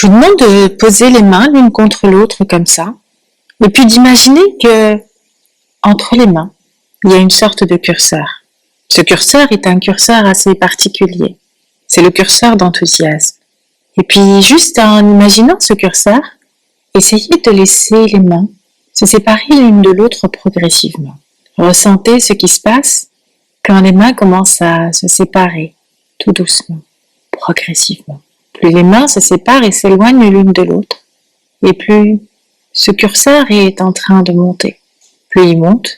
Je vous demande de poser les mains l'une contre l'autre comme ça, et puis d'imaginer que entre les mains, il y a une sorte de curseur. Ce curseur est un curseur assez particulier. C'est le curseur d'enthousiasme. Et puis, juste en imaginant ce curseur, essayez de laisser les mains se séparer l'une de l'autre progressivement. Ressentez ce qui se passe quand les mains commencent à se séparer, tout doucement, progressivement. Plus les mains se séparent et s'éloignent l'une de l'autre, et plus ce curseur est en train de monter. Plus il monte,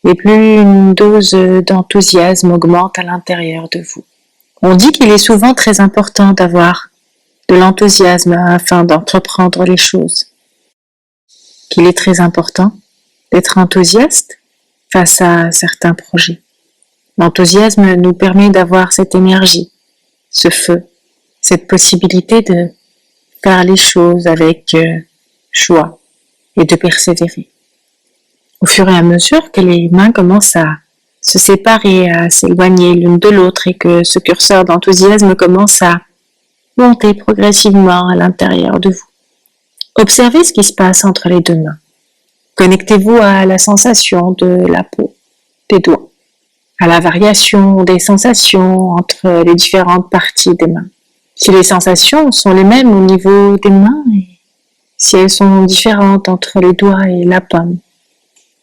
et plus une dose d'enthousiasme augmente à l'intérieur de vous. On dit qu'il est souvent très important d'avoir de l'enthousiasme afin d'entreprendre les choses. Qu'il est très important d'être enthousiaste face à certains projets. L'enthousiasme nous permet d'avoir cette énergie, ce feu, cette possibilité de faire les choses avec joie et de persévérer. Au fur et à mesure que les mains commencent à se séparer, à s'éloigner l'une de l'autre et que ce curseur d'enthousiasme commence à monter progressivement à l'intérieur de vous. Observez ce qui se passe entre les deux mains. Connectez-vous à la sensation de la peau, des doigts, à la variation des sensations entre les différentes parties des mains. Si les sensations sont les mêmes au niveau des mains et si elles sont différentes entre les doigts et la paume.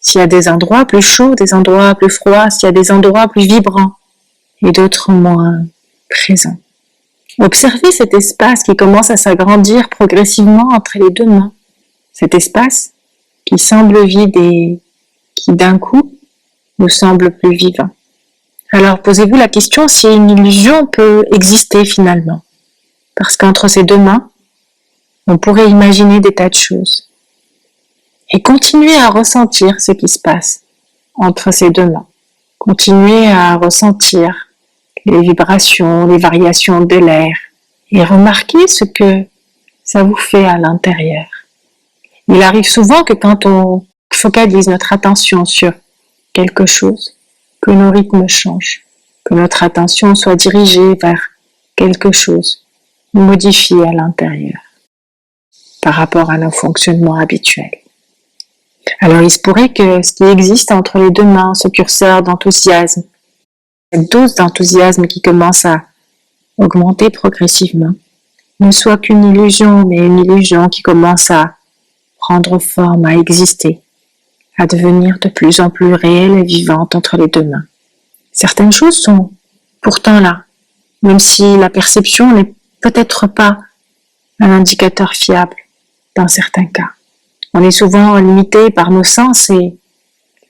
S'il y a des endroits plus chauds, des endroits plus froids, s'il y a des endroits plus vibrants et d'autres moins présents. Observez cet espace qui commence à s'agrandir progressivement entre les deux mains. Cet espace qui semble vide et qui d'un coup nous semble plus vivant. Alors posez-vous la question si une illusion peut exister finalement. Parce qu'entre ces deux mains, on pourrait imaginer des tas de choses. Et continuez à ressentir ce qui se passe entre ces deux mains. Continuez à ressentir les vibrations, les variations de l'air et remarquez ce que ça vous fait à l'intérieur. Il arrive souvent que quand on focalise notre attention sur quelque chose, que nos rythmes changent, que notre attention soit dirigée vers quelque chose, modifié à l'intérieur par rapport à nos fonctionnements habituels. Alors il se pourrait que ce qui existe entre les deux mains, ce curseur d'enthousiasme, cette dose d'enthousiasme qui commence à augmenter progressivement, ne soit qu'une illusion, mais une illusion qui commence à prendre forme, à exister, à devenir de plus en plus réelle et vivante entre les deux mains. Certaines choses sont pourtant là, même si la perception n'est peut-être pas un indicateur fiable dans certains cas. On est souvent limité par nos sens et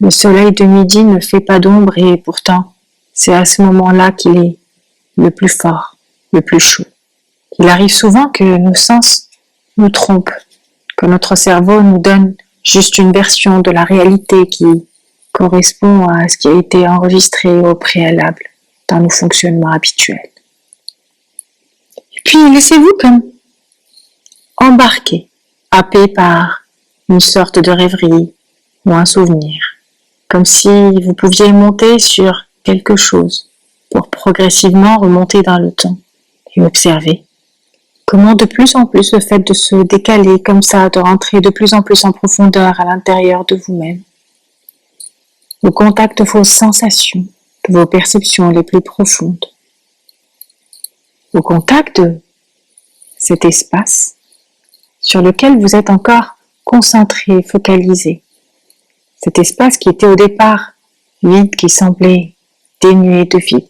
le soleil de midi ne fait pas d'ombre et pourtant c'est à ce moment-là qu'il est le plus fort, le plus chaud. Il arrive souvent que nos sens nous trompent, que notre cerveau nous donne juste une version de la réalité qui correspond à ce qui a été enregistré au préalable dans nos fonctionnements habituels. Et puis laissez-vous comme embarquer, happé par une sorte de rêverie ou un souvenir, comme si vous pouviez monter sur quelque chose pour progressivement remonter dans le temps et observer comment de plus en plus le fait de se décaler comme ça, de rentrer de plus en plus en profondeur à l'intérieur de vous-même, au contact de vos sensations, de vos perceptions les plus profondes, au contact de cet espace sur lequel vous êtes encore concentré, focalisé. Cet espace qui était au départ vide, qui semblait dénué de vie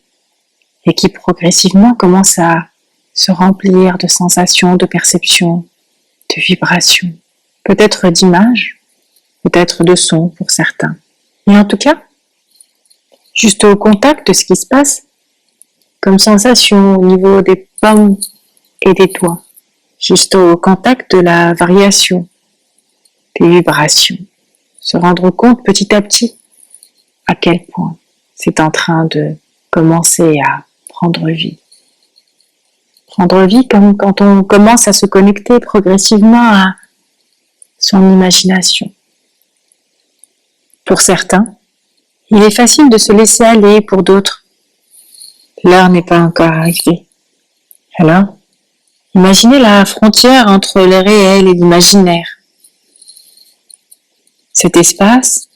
et qui progressivement commence à se remplir de sensations, de perceptions, de vibrations, peut-être d'images, peut-être de sons pour certains. Et en tout cas, juste au contact de ce qui se passe, comme sensation au niveau des paumes et des doigts, juste au contact de la variation, des vibrations, se rendre compte petit à petit à quel point c'est en train de commencer à prendre vie. Prendre vie comme quand on commence à se connecter progressivement à son imagination. Pour certains, il est facile de se laisser aller, pour d'autres, l'heure n'est pas encore arrivée. Alors, Imaginez la frontière entre le réel et l'imaginaire. Cet espace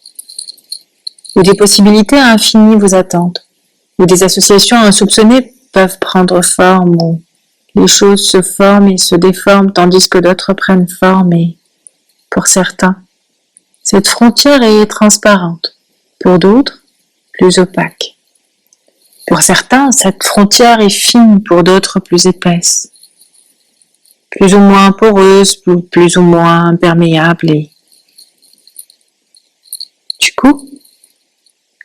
où des possibilités infinies vous attendent, où des associations insoupçonnées peuvent prendre forme, où les choses se forment et se déforment tandis que d'autres prennent forme et, pour certains, cette frontière est transparente, pour d'autres, plus opaque. Pour certains, cette frontière est fine, pour d'autres, plus épaisse, plus ou moins poreuse, plus ou moins imperméable et du coup,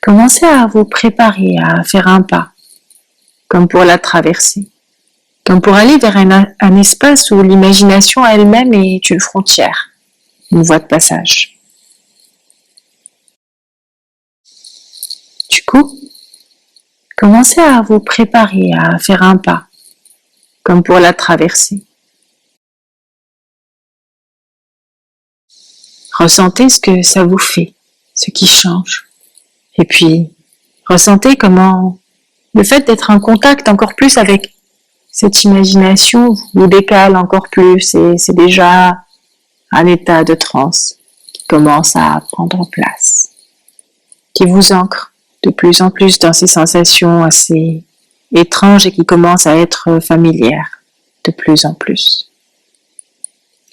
commencez à vous préparer à faire un pas, comme pour la traverser, comme pour aller vers un espace où l'imagination elle-même est une frontière, une voie de passage. Du coup, commencez à vous préparer à faire un pas, comme pour la traverser. Ressentez ce que ça vous fait, ce qui change. Et puis, ressentez comment le fait d'être en contact encore plus avec cette imagination vous décale encore plus et c'est déjà un état de transe qui commence à prendre place, qui vous ancre de plus en plus dans ces sensations assez étranges et qui commencent à être familières de plus en plus.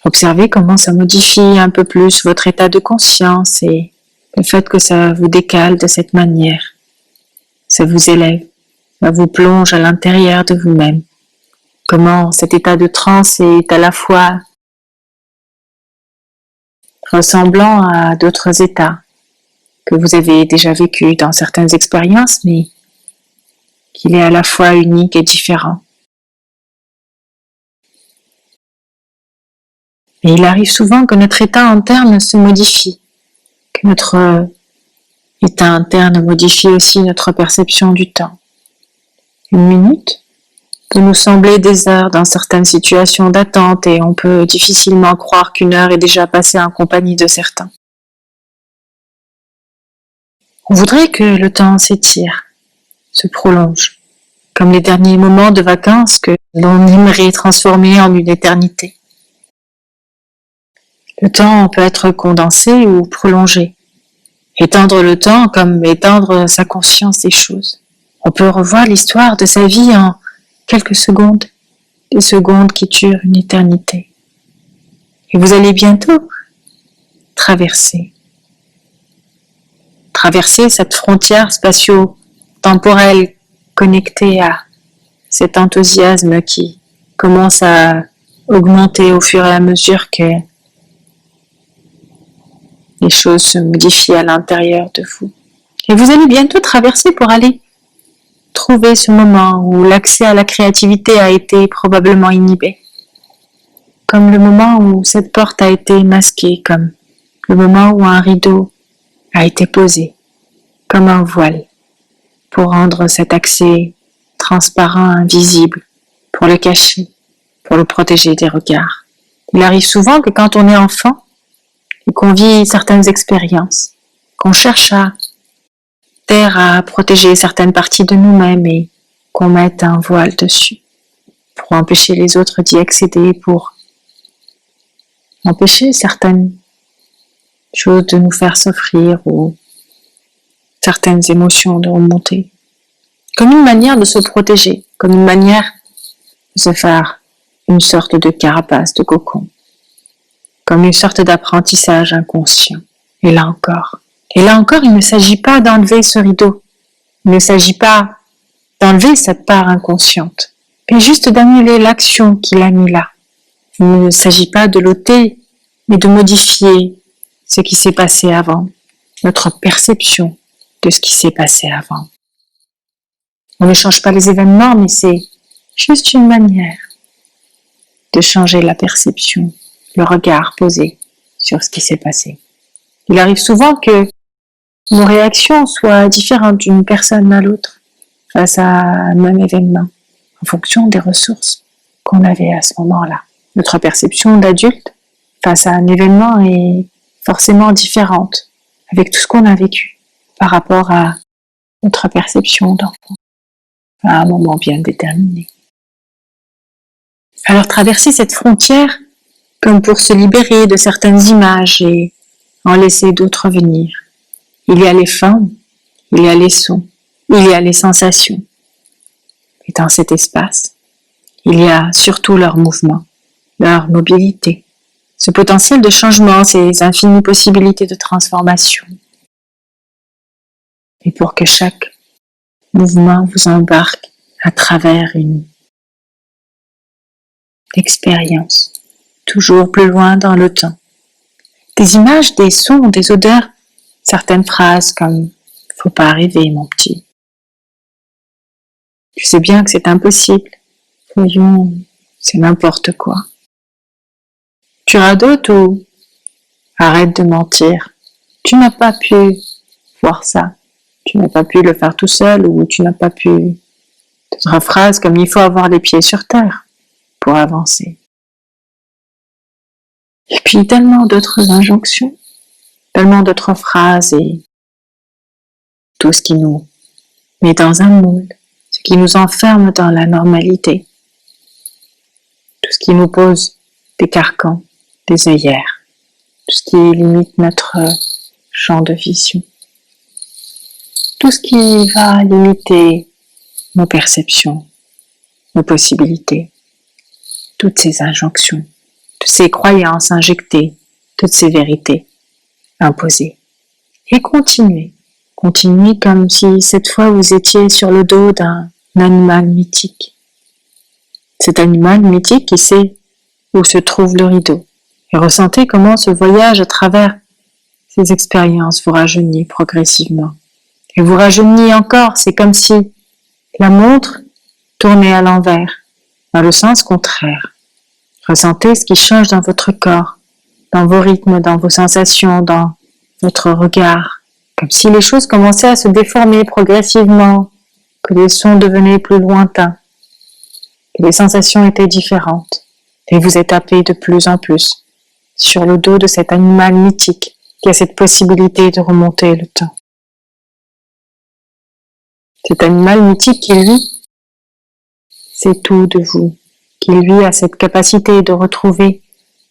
Observez comment ça modifie un peu plus votre état de conscience et le fait que ça vous décale de cette manière. Ça vous élève, ça vous plonge à l'intérieur de vous-même. Comment cet état de transe est à la fois ressemblant à d'autres états que vous avez déjà vécus dans certaines expériences, mais qu'il est à la fois unique et différent. Mais il arrive souvent que notre état interne se modifie, que notre état interne modifie aussi notre perception du temps. Une minute peut nous sembler des heures dans certaines situations d'attente et on peut difficilement croire qu'une heure est déjà passée en compagnie de certains. On voudrait que le temps s'étire, se prolonge, comme les derniers moments de vacances que l'on aimerait transformer en une éternité. Le temps peut être condensé ou prolongé. Étendre le temps comme étendre sa conscience des choses. On peut revoir l'histoire de sa vie en quelques secondes, des secondes qui durent une éternité. Et vous allez bientôt traverser cette frontière spatio-temporelle connectée à cet enthousiasme qui commence à augmenter au fur et à mesure que les choses se modifient à l'intérieur de vous. Et vous allez bientôt traverser pour aller trouver ce moment où l'accès à la créativité a été probablement inhibé. Comme le moment où cette porte a été masquée, comme le moment où un rideau a été posé, comme un voile, pour rendre cet accès transparent, invisible, pour le cacher, pour le protéger des regards. Il arrive souvent que quand on est enfant et qu'on vit certaines expériences, qu'on cherche à taire, à protéger certaines parties de nous-mêmes et qu'on mette un voile dessus pour empêcher les autres d'y accéder, pour empêcher certaines choses de nous faire souffrir ou certaines émotions de remonter. Comme une manière de se protéger, comme une manière de se faire une sorte de carapace, de cocon, comme une sorte d'apprentissage inconscient. Et là encore, il ne s'agit pas d'enlever ce rideau, il ne s'agit pas d'enlever cette part inconsciente, mais juste d'annuler l'action qu'il a mis là. Il ne s'agit pas de l'ôter, mais de modifier ce qui s'est passé avant, notre perception de ce qui s'est passé avant. On ne change pas les événements, mais c'est juste une manière de changer la perception, le regard posé sur ce qui s'est passé. Il arrive souvent que nos réactions soient différentes d'une personne à l'autre face à un même événement, en fonction des ressources qu'on avait à ce moment-là. Notre perception d'adulte face à un événement est forcément différente avec tout ce qu'on a vécu par rapport à notre perception d'enfant à un moment bien déterminé. Alors traversez cette frontière comme pour se libérer de certaines images et en laisser d'autres venir. Il y a les formes, il y a les sons, il y a les sensations. Et dans cet espace, il y a surtout leur mouvement, leur mobilité, ce potentiel de changement, ces infinies possibilités de transformation. Et pour que chaque mouvement vous embarque à travers une expérience, toujours plus loin dans le temps. Des images, des sons, des odeurs, certaines phrases comme « faut pas rêver, mon petit ». Tu sais bien que c'est impossible. Voyons, c'est n'importe quoi. Tu radotes ou arrête de mentir. Tu n'as pas pu voir ça. Tu n'as pas pu le faire tout seul ou tu n'as pas pu... D'autres phrases comme il faut avoir les pieds sur terre pour avancer. Et puis tellement d'autres injonctions, tellement d'autres phrases et tout ce qui nous met dans un moule, ce qui nous enferme dans la normalité, tout ce qui nous pose des carcans, des œillères, tout ce qui limite notre champ de vision, tout ce qui va limiter nos perceptions, nos possibilités, toutes ces injonctions, toutes ces croyances injectées, toutes ces vérités imposées. Et continuez comme si cette fois vous étiez sur le dos d'un animal mythique. Cet animal mythique qui sait où se trouve le rideau. Et ressentez comment ce voyage à travers ces expériences vous rajeunit progressivement. Et vous rajeunit encore, c'est comme si la montre tournait à l'envers, dans le sens contraire. Ressentez ce qui change dans votre corps, dans vos rythmes, dans vos sensations, dans votre regard, comme si les choses commençaient à se déformer progressivement, que les sons devenaient plus lointains, que les sensations étaient différentes, et vous êtes appelé de plus en plus sur le dos de cet animal mythique qui a cette possibilité de remonter le temps. Cet animal mythique qui, lui, c'est tout de vous, qui, lui, a cette capacité de retrouver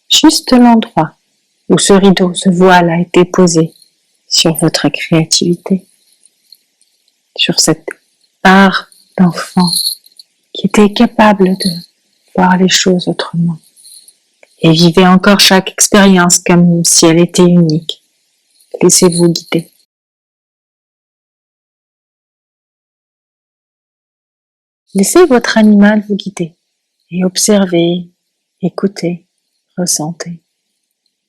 juste l'endroit où ce rideau, ce voile a été posé sur votre créativité, sur cette part d'enfant qui était capable de voir les choses autrement. Et vivez encore chaque expérience comme si elle était unique. Laissez-vous guider. Laissez votre animal vous guider et observez, écoutez, ressentez.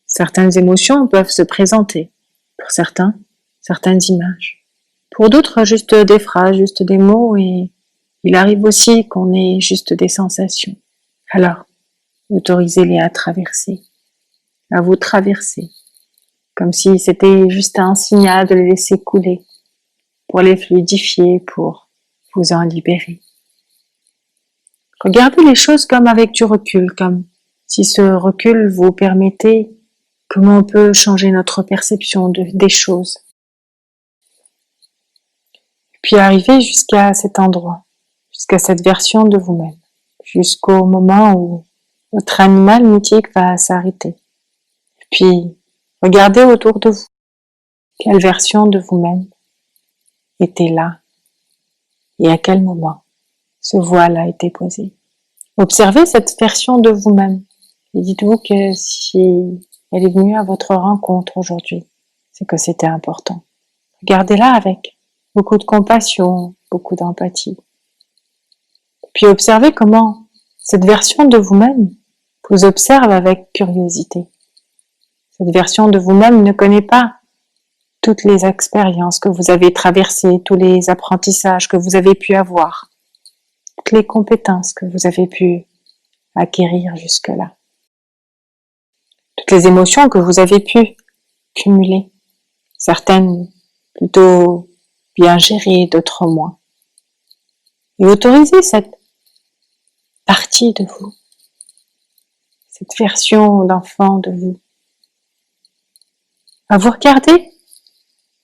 Certaines émotions peuvent se présenter. Pour certains, certaines images. Pour d'autres, juste des phrases, juste des mots et il arrive aussi qu'on ait juste des sensations. Alors, autorisez-les à traverser, à vous traverser, comme si c'était juste un signal de les laisser couler, pour les fluidifier, pour vous en libérer. Regardez les choses comme avec du recul, comme si ce recul vous permettait comment on peut changer notre perception des choses. Puis arriver jusqu'à cet endroit, jusqu'à cette version de vous-même, jusqu'au moment où votre animal mythique va s'arrêter. Puis regardez autour de vous, quelle version de vous-même était là et à quel moment ce voile a été posé. Observez cette version de vous-même et dites-vous que si elle est venue à votre rencontre aujourd'hui, c'est que c'était important. Regardez-la avec beaucoup de compassion, beaucoup d'empathie. Puis observez comment cette version de vous-même vous observe avec curiosité. Cette version de vous-même ne connaît pas toutes les expériences que vous avez traversées, tous les apprentissages que vous avez pu avoir, toutes les compétences que vous avez pu acquérir jusque-là, toutes les émotions que vous avez pu cumuler, certaines plutôt bien gérées, d'autres moins. Et autorisez cette partie de vous, cette version d'enfant de vous, à vous regarder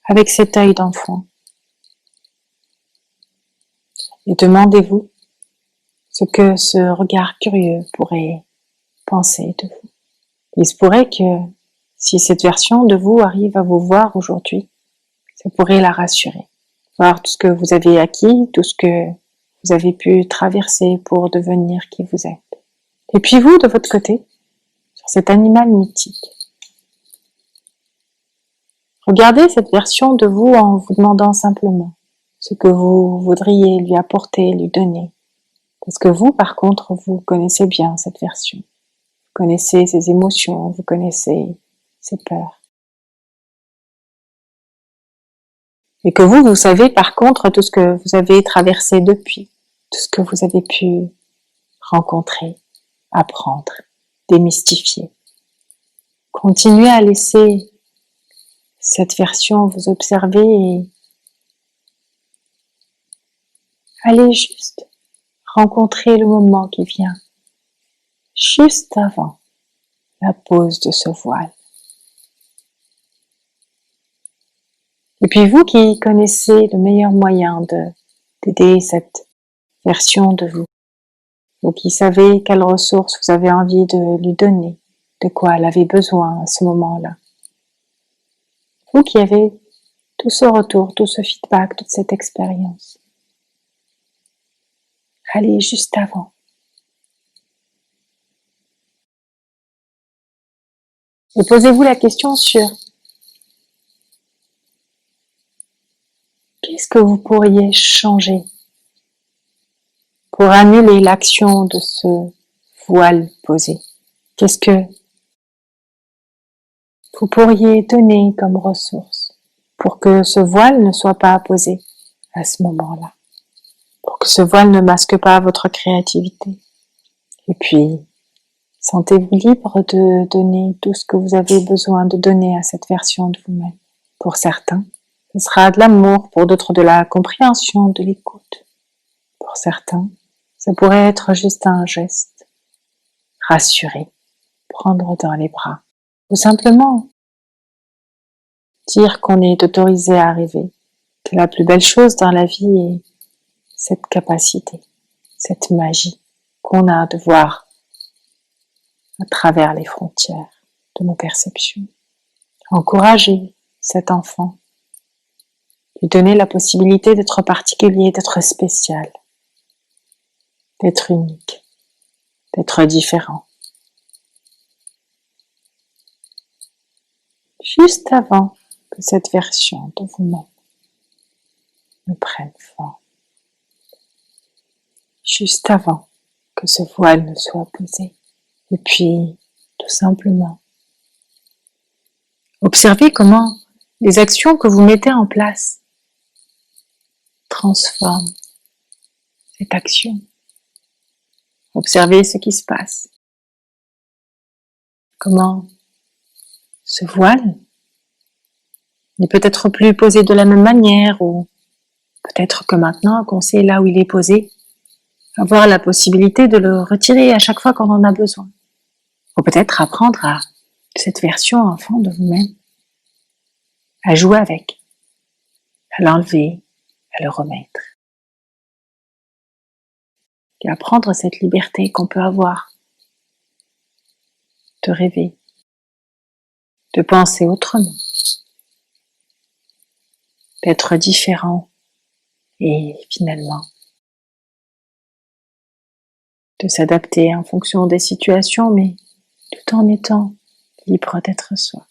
avec cet œil d'enfant. Et demandez-vous ce que ce regard curieux pourrait penser de vous. Il se pourrait que si cette version de vous arrive à vous voir aujourd'hui, ça pourrait la rassurer. Voir tout ce que vous avez acquis, tout ce que vous avez pu traverser pour devenir qui vous êtes. Et puis vous, de votre côté, sur cet animal mythique, regardez cette version de vous en vous demandant simplement ce que vous voudriez lui apporter, lui donner. Parce que vous, par contre, vous connaissez bien cette version. Vous connaissez ses émotions, vous connaissez ses peurs. Et que vous savez par contre tout ce que vous avez traversé depuis, tout ce que vous avez pu rencontrer, apprendre, démystifier. Continuez à laisser cette version vous observer et allez juste rencontrer le moment qui vient, juste avant la pose de ce voile. Et puis vous qui connaissez le meilleur moyen d'aider cette version de vous, vous qui savez quelles ressources vous avez envie de lui donner, de quoi elle avait besoin à ce moment-là. Vous qui avez tout ce retour, tout ce feedback, toute cette expérience. Allez juste avant. Et posez-vous la question sur qu'est-ce que vous pourriez changer pour annuler l'action de ce voile posé? Qu'est-ce que vous pourriez donner comme ressource pour que ce voile ne soit pas posé à ce moment-là? Pour que ce voile ne masque pas votre créativité. Et puis, sentez-vous libre de donner tout ce que vous avez besoin de donner à cette version de vous-même. Pour certains, ce sera de l'amour, pour d'autres de la compréhension, de l'écoute. Pour certains, ça pourrait être juste un geste, rassurer, prendre dans les bras, ou simplement dire qu'on est autorisé à rêver, que la plus belle chose dans la vie est cette capacité, cette magie qu'on a de voir à travers les frontières de nos perceptions. Encourager cet enfant, lui donner la possibilité d'être particulier, d'être spécial, d'être unique, d'être différent. Juste avant que cette version de vous-même ne prenne forme. Juste avant que ce voile ne soit posé. Et puis, tout simplement, observez comment les actions que vous mettez en place transforment cette action. Observez ce qui se passe. Comment ce voile n'est peut-être plus posé de la même manière, ou peut-être que maintenant qu'on sait là où il est posé, avoir la possibilité de le retirer à chaque fois qu'on en a besoin. Ou peut-être apprendre à cette version enfant de vous-même, à jouer avec, à l'enlever, à le remettre. Et apprendre cette liberté qu'on peut avoir de rêver, de penser autrement, d'être différent et finalement de s'adapter en fonction des situations, mais tout en étant libre d'être soi.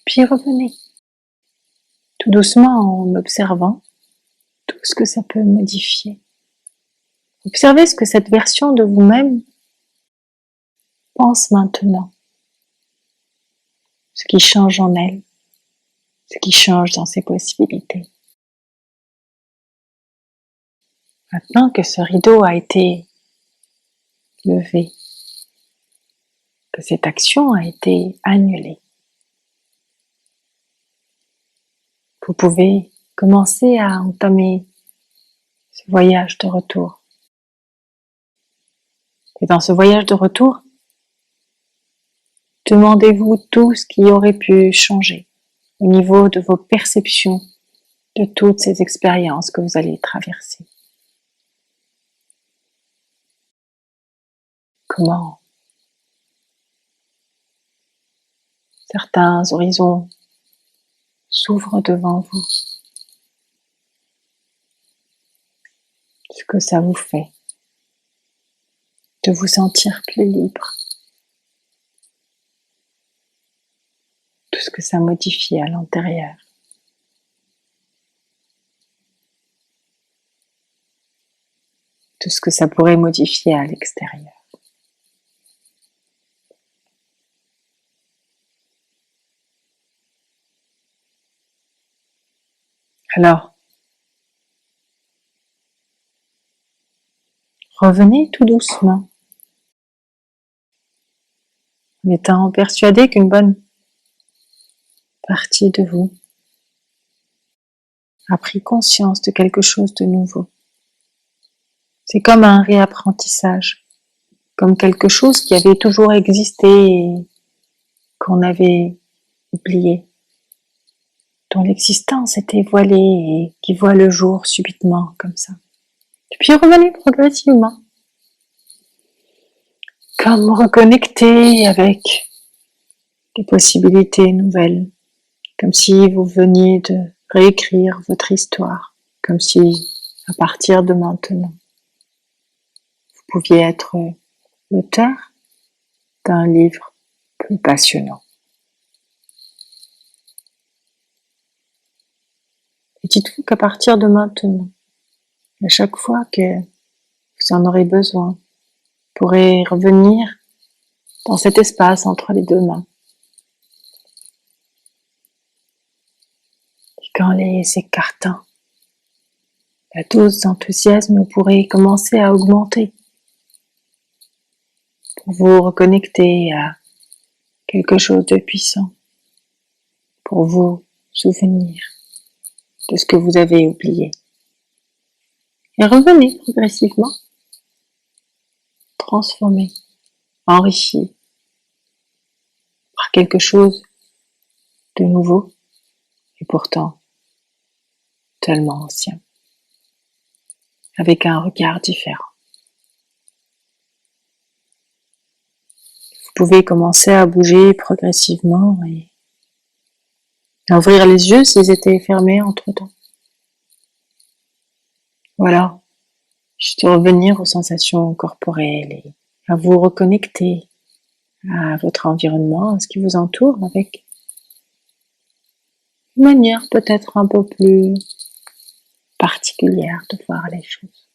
Puis revenez, tout doucement en observant tout ce que ça peut modifier. Observez ce que cette version de vous-même pense maintenant, ce qui change en elle, ce qui change dans ses possibilités. Maintenant que ce rideau a été levé, que cette action a été annulée, vous pouvez commencer à entamer ce voyage de retour. Et dans ce voyage de retour, demandez-vous tout ce qui aurait pu changer au niveau de vos perceptions de toutes ces expériences que vous allez traverser. Comment certains horizons s'ouvrent devant vous. Ce que ça vous fait de vous sentir plus libre. Tout ce que ça modifie à l'intérieur. Tout ce que ça pourrait modifier à l'extérieur. Alors, revenez tout doucement, en étant persuadé qu'une bonne partie de vous a pris conscience de quelque chose de nouveau. C'est comme un réapprentissage, comme quelque chose qui avait toujours existé et qu'on avait oublié, dont l'existence était voilée et qui voit le jour subitement comme ça. Et puis revenez progressivement, comme reconnecter avec des possibilités nouvelles, comme si vous veniez de réécrire votre histoire, comme si à partir de maintenant, vous pouviez être l'auteur d'un livre plus passionnant. Et dites-vous qu'à partir de maintenant, à chaque fois que vous en aurez besoin, vous pourrez revenir dans cet espace entre les deux mains. Et qu'en les écartant, la dose d'enthousiasme pourrait commencer à augmenter pour vous reconnecter à quelque chose de puissant, pour vous souvenir de ce que vous avez oublié. Et revenez progressivement, transformé, enrichi par quelque chose de nouveau et pourtant tellement ancien, avec un regard différent. Vous pouvez commencer à bouger progressivement et à ouvrir les yeux s'ils étaient fermés entre-temps. Voilà, juste revenir aux sensations corporelles et à vous reconnecter à votre environnement, à ce qui vous entoure avec une manière peut-être un peu plus particulière de voir les choses.